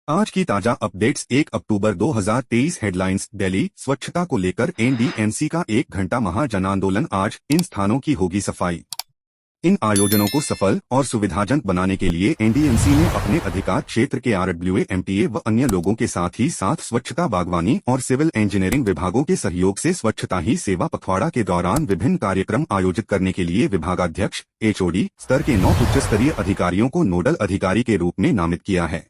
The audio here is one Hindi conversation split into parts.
आज की ताजा अपडेट्स 1 अक्टूबर 2023 हेडलाइंस। दिल्ली स्वच्छता को लेकर एनडीएमसी का 1 घंटा महा जन आंदोलन। आज इन स्थानों की होगी सफाई। इन आयोजनों को सफल और सुविधाजनक बनाने के लिए एनडीएमसी ने अपने अधिकार क्षेत्र के आरडब्ल्यूए, एमटीए व अन्य लोगों के साथ ही साथ स्वच्छता, बागवानी और सिविल इंजीनियरिंग विभागों के सहयोग से स्वच्छता ही सेवा पखवाड़ा के दौरान विभिन्न कार्यक्रम आयोजित करने के लिए विभागाध्यक्ष, एचओडी स्तर के 9 उच्च स्तरीय अधिकारियों को नोडल अधिकारी के रूप में नामित किया है।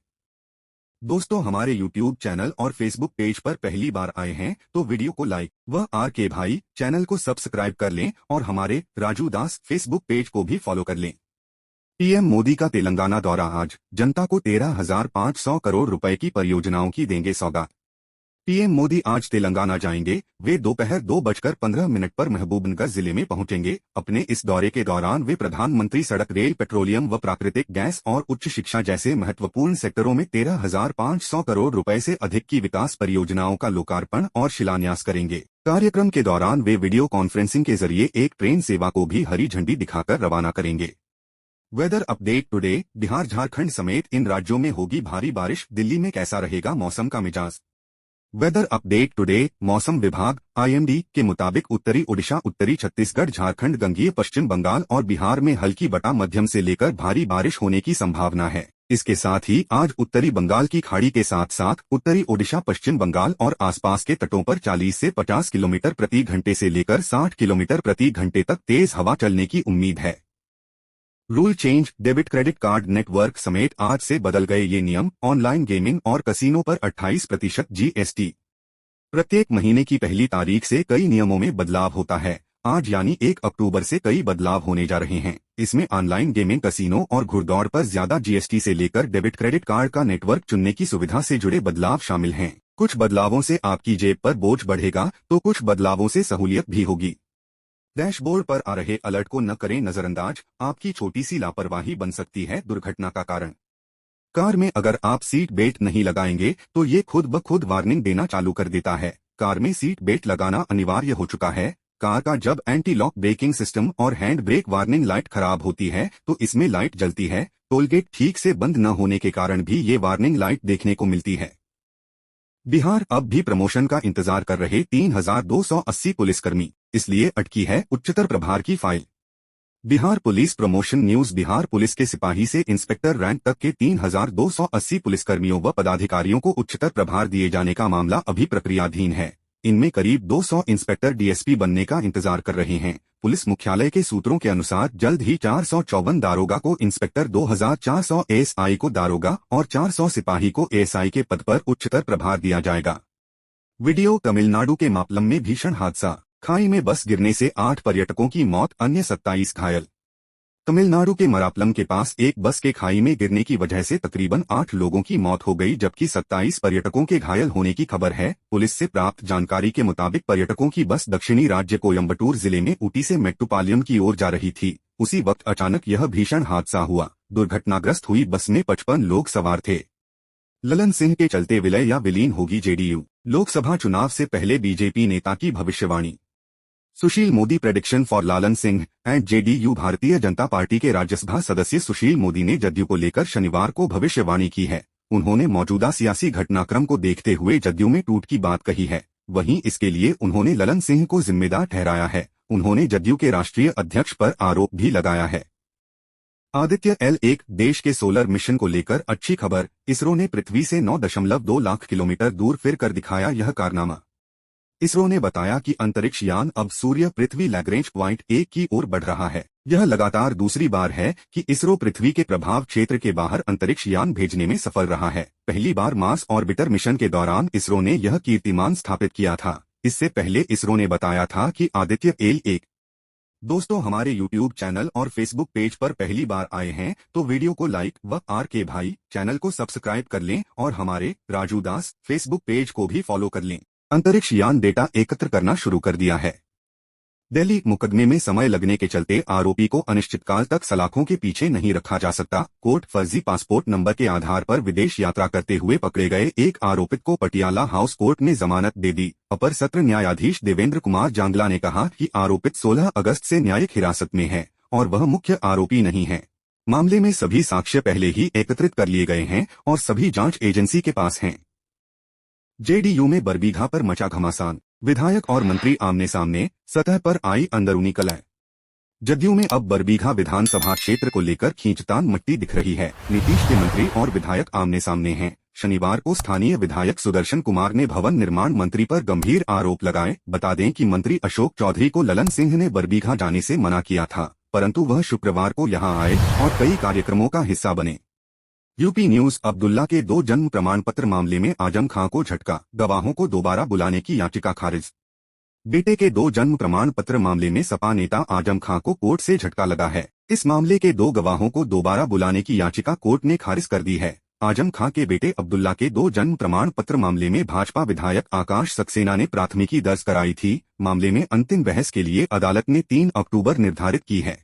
दोस्तों, हमारे YouTube चैनल और Facebook पेज पर पहली बार आए हैं तो वीडियो को लाइक व RK भाई चैनल को सब्सक्राइब कर लें और हमारे राजू दास Facebook पेज को भी फॉलो कर लें। पीएम मोदी का तेलंगाना दौरा। आज जनता को 13,500 करोड़ रुपए की परियोजनाओं की देंगे सौगात। पीएम मोदी आज तेलंगाना जाएंगे। वे दोपहर 2:15 पर महबूबनगर जिले में पहुंचेंगे। अपने इस दौरे के दौरान वे प्रधानमंत्री सड़क, रेल, पेट्रोलियम व प्राकृतिक गैस और उच्च शिक्षा जैसे महत्वपूर्ण सेक्टरों में 13,500 करोड़ रुपए से अधिक की विकास परियोजनाओं का लोकार्पण और शिलान्यास करेंगे। कार्यक्रम के दौरान वे वीडियो कॉन्फ्रेंसिंग के जरिए एक ट्रेन सेवा को भी हरी झंडी दिखाकर रवाना करेंगे। Weather update today. Bihar, Jharkhand समेत इन राज्यों में होगी भारी बारिश। दिल्ली में कैसा रहेगा मौसम का मिजाज। Weather update today. मौसम विभाग आईएमडी के मुताबिक उत्तरी ओडिशा, उत्तरी छत्तीसगढ़, झारखंड, गंगीय पश्चिम बंगाल और बिहार में हल्की बटा मध्यम से लेकर भारी बारिश होने की संभावना है। इसके साथ ही आज उत्तरी बंगाल की खाड़ी के साथ साथ उत्तरी ओडिशा, पश्चिम बंगाल और आसपास के तटों पर 40 से 50 किलोमीटर प्रति घंटे से लेकर 60 किलोमीटर प्रति घंटे तक तेज हवा चलने की उम्मीद है। Rule change. Debit credit card network समेत आज से बदल गए ये नियम। ऑनलाइन गेमिंग और कसीनो पर 28% जीएसटी। प्रत्येक महीने की पहली तारीख से कई नियमों में बदलाव होता है। आज यानी 1 अक्टूबर से कई बदलाव होने जा रहे हैं। इसमें ऑनलाइन गेमिंग, कसीनो और घुड़दौड़ पर ज्यादा जीएसटी से लेकर डेबिट क्रेडिट कार्ड का नेटवर्क चुनने की सुविधा से जुड़े बदलाव शामिल हैं। कुछ बदलावों से आपकी जेब पर बोझ बढ़ेगा तो कुछ बदलावों से सहूलियत भी होगी। डैशबोर्ड पर आ रहे अलर्ट को न करें नजरअंदाज। आपकी छोटी सी लापरवाही बन सकती है दुर्घटना का कारण। कार में अगर आप सीट बेल्ट नहीं लगाएंगे तो ये खुद ब खुद वार्निंग देना चालू कर देता है। कार में सीट बेल्ट लगाना अनिवार्य हो चुका है। कार का जब एंटी लॉक ब्रेकिंग सिस्टम और हैंड ब्रेक वार्निंग लाइट खराब होती है तो इसमें लाइट जलती है। टोलगेट ठीक से बंद न होने के कारण भी ये वार्निंग लाइट देखने को मिलती है। बिहार अब भी प्रमोशन का इंतजार कर रहे 3,280 पुलिसकर्मी, इसलिए अटकी है उच्चतर प्रभार की file. Bihar police promotion news. Bihar police के सिपाही से इंस्पेक्टर रैंक तक के 3,280 पुलिसकर्मियों व पदाधिकारियों को उच्चतर प्रभार दिए जाने का मामला अभी प्रक्रियाधीन है। इनमें करीब 200 इंस्पेक्टर डीएसपी बनने का इंतजार कर रहे हैं। पुलिस मुख्यालय के सूत्रों के अनुसार जल्द ही 454 दारोगा को इंस्पेक्टर, 2,400 एएसआई को दारोगा और 400 सिपाही को एएसआई के पद पर उच्चतर प्रभार दिया जाएगा। वीडियो। तमिलनाडु के मापलम में भीषण हादसा। खाई में बस गिरने से 8 पर्यटकों की मौत, अन्य 27 घायल। तमिलनाडु के मरापलम के पास एक बस के खाई में गिरने की वजह से तकरीबन 8 लोगों की मौत हो गई जबकि 27 पर्यटकों के घायल होने की खबर है। पुलिस से प्राप्त जानकारी के मुताबिक पर्यटकों की बस दक्षिणी राज्य कोयम्बटूर जिले में ऊटी से मेट्टुपालयम की ओर जा रही थी। उसी वक्त अचानक यह भीषण हादसा हुआ। दुर्घटनाग्रस्त हुई बस में 55 लोग सवार थे। ललन सिंह के चलते विलय या विलीन होगी जेडीयू। लोकसभा चुनाव से पहले बीजेपी नेता की भविष्यवाणी। Sushil Modi prediction for Lalan Singh and JDU. Bharatiya Janata party के राज्यसभा सदस्य सुशील मोदी ने जदयू को लेकर शनिवार को भविष्यवाणी की है। उन्होंने मौजूदा सियासी घटनाक्रम को देखते हुए जदयू में टूट की बात कही है। वहीं इसके लिए उन्होंने ललन सिंह को जिम्मेदार ठहराया है। उन्होंने जदयू के राष्ट्रीय अध्यक्ष पर आरोप भी लगाया है। आदित्य L1 देश के सोलर मिशन को लेकर अच्छी खबर। इसरो ने पृथ्वी से 9.2 लाख किलोमीटर दूर फिर कर दिखाया यह कारनामा। इसरो ने बताया कि अंतरिक्ष यान अब सूर्य पृथ्वी लैग्रेंज पॉइंट 1 की ओर बढ़ रहा है। यह लगातार दूसरी बार है कि इसरो पृथ्वी के प्रभाव क्षेत्र के बाहर अंतरिक्ष यान भेजने में सफल रहा है। पहली बार मार्स ऑर्बिटर मिशन के दौरान इसरो ने यह कीर्तिमान स्थापित किया था। इससे पहले इसरो ने बताया था कि आदित्य L1। दोस्तों, हमारे YouTube चैनल और Facebook पेज पर पहली बार आए हैं तो वीडियो को लाइक व RK भाई चैनल को सब्सक्राइब कर लें और हमारे राजू दास Facebook पेज को भी फॉलो कर लें। अंतरिक्ष यान डेटा एकत्र करना शुरू कर दिया है। दिल्ली मुकदमे में समय लगने के चलते आरोपी को अनिश्चितकाल तक सलाखों के पीछे नहीं रखा जा सकता। कोर्ट फर्जी पासपोर्ट नंबर के आधार पर विदेश यात्रा करते हुए पकड़े गए एक आरोपित को पटियाला हाउस कोर्ट ने जमानत दे दी। अपर सत्र न्यायाधीश देवेंद्र कुमार जांगला ने कहा कि आरोपित 16 अगस्त से न्यायिक हिरासत में है और वह मुख्य आरोपी नहीं है। मामले में सभी साक्ष्य पहले ही एकत्रित कर लिए गए हैं और सभी जांच एजेंसी के पास हैं। जेडीयू में बरबीघा पर मचा घमासान, विधायक और मंत्री आमने सामने, सतह पर आई अंदरूनी कलह। जदयू में अब बरबीघा विधानसभा क्षेत्र को लेकर खींचतान मचती दिख रही है। नीतीश के मंत्री और विधायक आमने सामने हैं। शनिवार को स्थानीय विधायक सुदर्शन कुमार ने भवन निर्माण मंत्री पर गंभीर आरोप लगाए। बता दें कि मंत्री अशोक चौधरी को ललन सिंह ने बरबीघा जाने से मना किया था, परंतु वह शुक्रवार को यहां आए और कई कार्यक्रमों का हिस्सा बने। यूपी न्यूज अब्दुल्ला के 2 जन्म प्रमाण पत्र मामले में आजम खां को झटका, गवाहों को दोबारा बुलाने की याचिका खारिज। बेटे के 2 जन्म प्रमाण पत्र मामले में सपा नेता आजम खां को कोर्ट से झटका लगा है। इस मामले के 2 गवाहों को दोबारा बुलाने की याचिका कोर्ट ने खारिज कर दी है। आजम खां के बेटे अब्दुल्ला के 2 जन्म प्रमाण पत्र मामले में भाजपा विधायक आकाश सक्सेना ने प्राथमिकी दर्ज कराई थी। मामले में अंतिम बहस के लिए अदालत ने 3 अक्टूबर निर्धारित की है।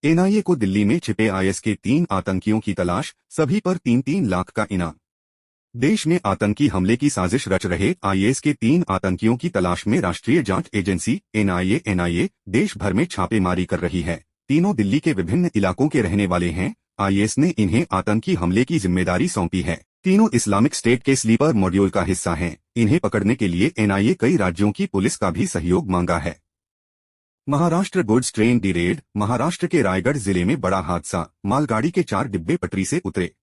एनआईए को दिल्ली में छिपे आईएस के 3 आतंकियों की तलाश, सभी पर 3-3 लाख का इनाम। देश में आतंकी हमले की साजिश रच रहे आईएस के 3 आतंकियों की तलाश में राष्ट्रीय जांच एजेंसी एनआईए देश भर में छापेमारी कर रही है। तीनों दिल्ली के विभिन्न इलाकों के रहने वाले हैं। आईएस ने इन्हें आतंकी हमले की जिम्मेदारी सौंपी है। तीनों इस्लामिक स्टेट के स्लीपर मॉड्यूल का हिस्सा हैं। इन्हें पकड़ने के लिए एनआईए कई राज्यों की पुलिस का भी सहयोग मांगा है। Maharashtra goods train derailed, Maharashtra के रायगढ़ जिले में बड़ा हादसा, मालगाड़ी के 4 डिब्बे पटरी से उतरे।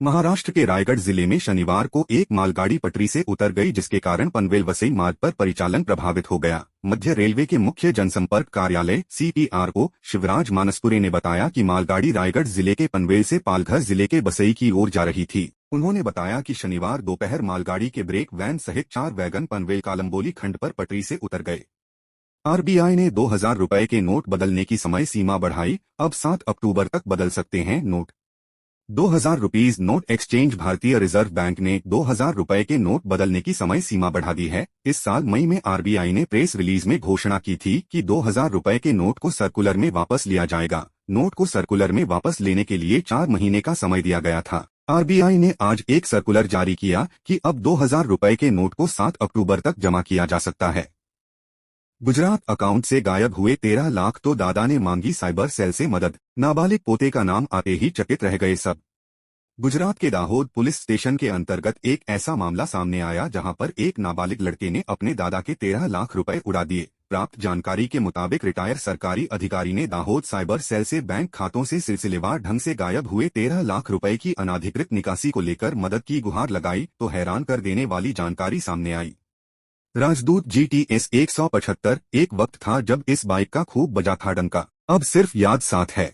महाराष्ट्र के रायगढ़ जिले में शनिवार को एक मालगाड़ी पटरी से उतर गई, जिसके कारण पनवेल वसई मार्ग पर परिचालन प्रभावित हो गया। मध्य रेलवे के मुख्य जनसंपर्क कार्यालय CPRO शिवराज मानसपुरे ने बताया कि मालगाड़ी रायगढ़ जिले के पनवेल से पालघर जिले के बसई की ओर जा रही थी। उन्होंने बताया कि शनिवार दोपहर मालगाड़ी के ब्रेक वैन सहित 4 वैगन पनवेल कालम्बोली खंड पर पटरी से उतर गए। आरबीआई ने 2000 रुपए के नोट बदलने की समय सीमा बढ़ाई, अब 7 अक्टूबर तक बदल सकते हैं नोट। 2000 rupees note exchange. भारतीय रिजर्व बैंक ने 2000 रुपए के नोट बदलने की समय सीमा बढ़ा दी है। इस साल मई में आरबीआई ने प्रेस रिलीज में घोषणा की थी कि 2000 रुपए के नोट को सर्कुलर में वापस लिया जाएगा। नोट को सर्कुलर में वापस लेने के लिए 4 महीने का समय दिया गया था। आरबीआई ने आज एक सर्कुलर जारी किया कि अब 2000 रुपए के नोट को 7 अक्टूबर तक जमा किया जा सकता है। गुजरात अकाउंट से गायब हुए 13 लाख तो दादा ने मांगी साइबर सेल से मदद, नाबालिग पोते का नाम आते ही चकित रह गए सब। गुजरात के दाहोद पुलिस स्टेशन के अंतर्गत एक ऐसा मामला सामने आया जहां पर एक नाबालिग लड़के ने अपने दादा के 13 लाख रुपए उड़ा दिए। प्राप्त जानकारी के मुताबिक रिटायर सरकारी अधिकारी ने दाहोद साइबर सेल से बैंक खातों से सिलसिलेवार ढंग से गायब हुए 13 लाख रुपए की अनाधिकृत निकासी को लेकर मदद की गुहार लगाई तो हैरान कर देने वाली जानकारी सामने आई। राजदूत GTS 175 एक वक्त था जब इस बाइक का खूब बजा था डंका, अब सिर्फ याद साथ है।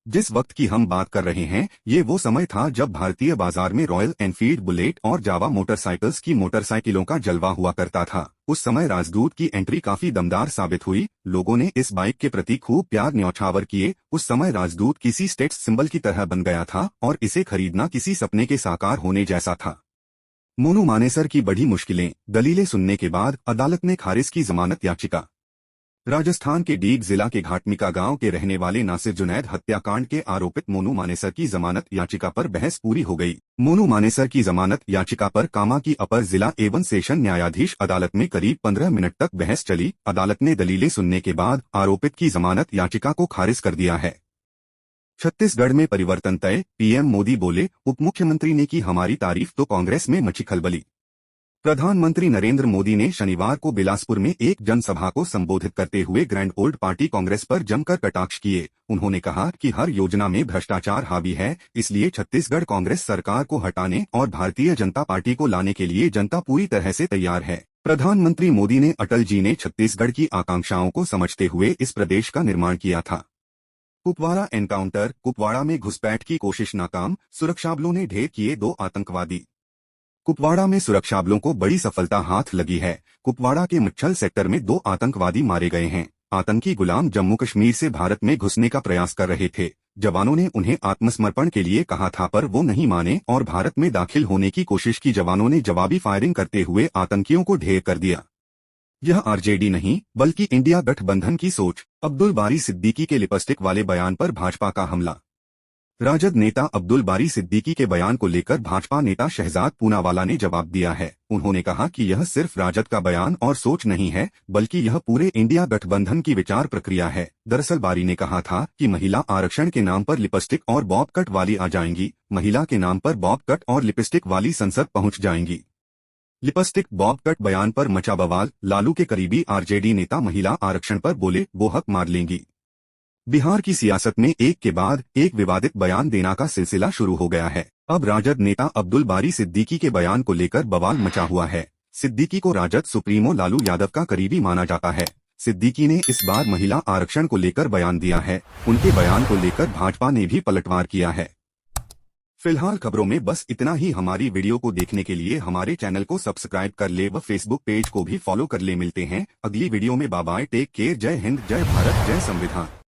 जिस वक्त की हम बात कर रहे हैं ये वो समय था जब भारतीय बाजार में रॉयल एनफील्ड बुलेट और जावा मोटरसाइकिल्स की मोटरसाइकिलों का जलवा हुआ करता था। उस समय राजदूत की एंट्री काफी दमदार साबित हुई। लोगों ने इस बाइक के प्रति खूब प्यार न्यौछावर किए। उस समय राजदूत किसी स्टेटस सिंबल की तरह बन गया था और इसे खरीदना किसी सपने के साकार होने जैसा था। मोनू मानेसर की बढ़ी मुश्किलें, दलीलें सुनने के बाद अदालत ने खारिज की जमानत याचिका। राजस्थान के डीग जिला के घाटमिका गांव के रहने वाले नासिर जुनैद हत्याकांड के आरोपित मोनू मानेसर की जमानत याचिका पर बहस पूरी हो गई। मोनू मानेसर की जमानत याचिका पर कामा की अपर जिला एवं सेशन न्यायाधीश अदालत में करीब 15 मिनट तक बहस चली। अदालत ने दलीलें सुनने के बाद आरोपित की जमानत याचिका को खारिज कर दिया है। छत्तीसगढ़ में परिवर्तन तय, पीएम मोदी बोले, उप मुख्यमंत्री ने की हमारी तारीफ तो कांग्रेस में मची खलबली। प्रधानमंत्री नरेंद्र मोदी ने शनिवार को बिलासपुर में एक जनसभा को संबोधित करते हुए ग्रैंड ओल्ड पार्टी कांग्रेस पर जमकर कटाक्ष किए। उन्होंने कहा कि हर योजना में भ्रष्टाचार हावी है, इसलिए छत्तीसगढ़ कांग्रेस सरकार को हटाने और भारतीय जनता पार्टी को लाने के लिए जनता पूरी तरह से तैयार है। प्रधानमंत्री मोदी ने अटल जी ने छत्तीसगढ़ की आकांक्षाओं को समझते हुए इस प्रदेश का निर्माण किया था। कुपवाड़ा एनकाउंटर, कुपवाड़ा में घुसपैठ की कोशिश नाकाम, सुरक्षाबलों ने ढेर किए 2 आतंकवादी। कुपवाड़ा में सुरक्षाबलों को बड़ी सफलता हाथ लगी है। कुपवाड़ा के मच्छल सेक्टर में 2 आतंकवादी मारे गए हैं। आतंकी गुलाम जम्मू कश्मीर से भारत में घुसने का प्रयास कर रहे थे। जवानों ने उन्हें आत्मसमर्पण के लिए कहा था पर वो नहीं माने और भारत में दाखिल होने की कोशिश की। जवानों ने जवाबी फायरिंग करते हुए आतंकियों को ढेर कर दिया। यह आरजेडी नहीं बल्कि इंडिया गठबंधन की सोच। अब्दुल बारी सिद्दीकी के लिपस्टिक वाले बयान पर भाजपा का हमला। राजद नेता अब्दुल बारी सिद्दीकी के बयान को लेकर भाजपा नेता शहजाद पूनावाला ने जवाब दिया है। उन्होंने कहा कि यह सिर्फ राजद का बयान और सोच नहीं है, बल्कि यह पूरे इंडिया गठबंधन की विचार प्रक्रिया है। दरअसल बारी ने कहा था कि महिला आरक्षण के नाम पर लिपस्टिक और बॉब कट वाली आ जाएंगी, महिला के नाम पर बॉब कट और लिपस्टिक वाली संसद पहुंच जाएंगी। लिपस्टिक बॉब कट बयान पर मचा बवाल। लालू के करीबी आरजेडी नेता महिला आरक्षण पर बोले वो हक मार लेंगी। बिहार की सियासत में एक के बाद एक विवादित बयान देना का सिलसिला शुरू हो गया है। अब राजद नेता अब्दुल बारी सिद्दीकी के बयान को लेकर बवाल मचा हुआ है। सिद्दीकी को राजद सुप्रीमो लालू यादव का करीबी माना जाता है। सिद्दीकी ने इस बार महिला आरक्षण को लेकर बयान दिया है। उनके बयान को लेकर भाजपा ने भी पलटवार किया है। फिलहाल खबरों में बस इतना ही। हमारी वीडियो को देखने के लिए हमारे चैनल को सब्सक्राइब कर ले व फेसबुक पेज को भी फॉलो कर ले। मिलते हैं अगली वीडियो में। Bye bye, take care. जय हिंद, जय भारत, जय संविधान।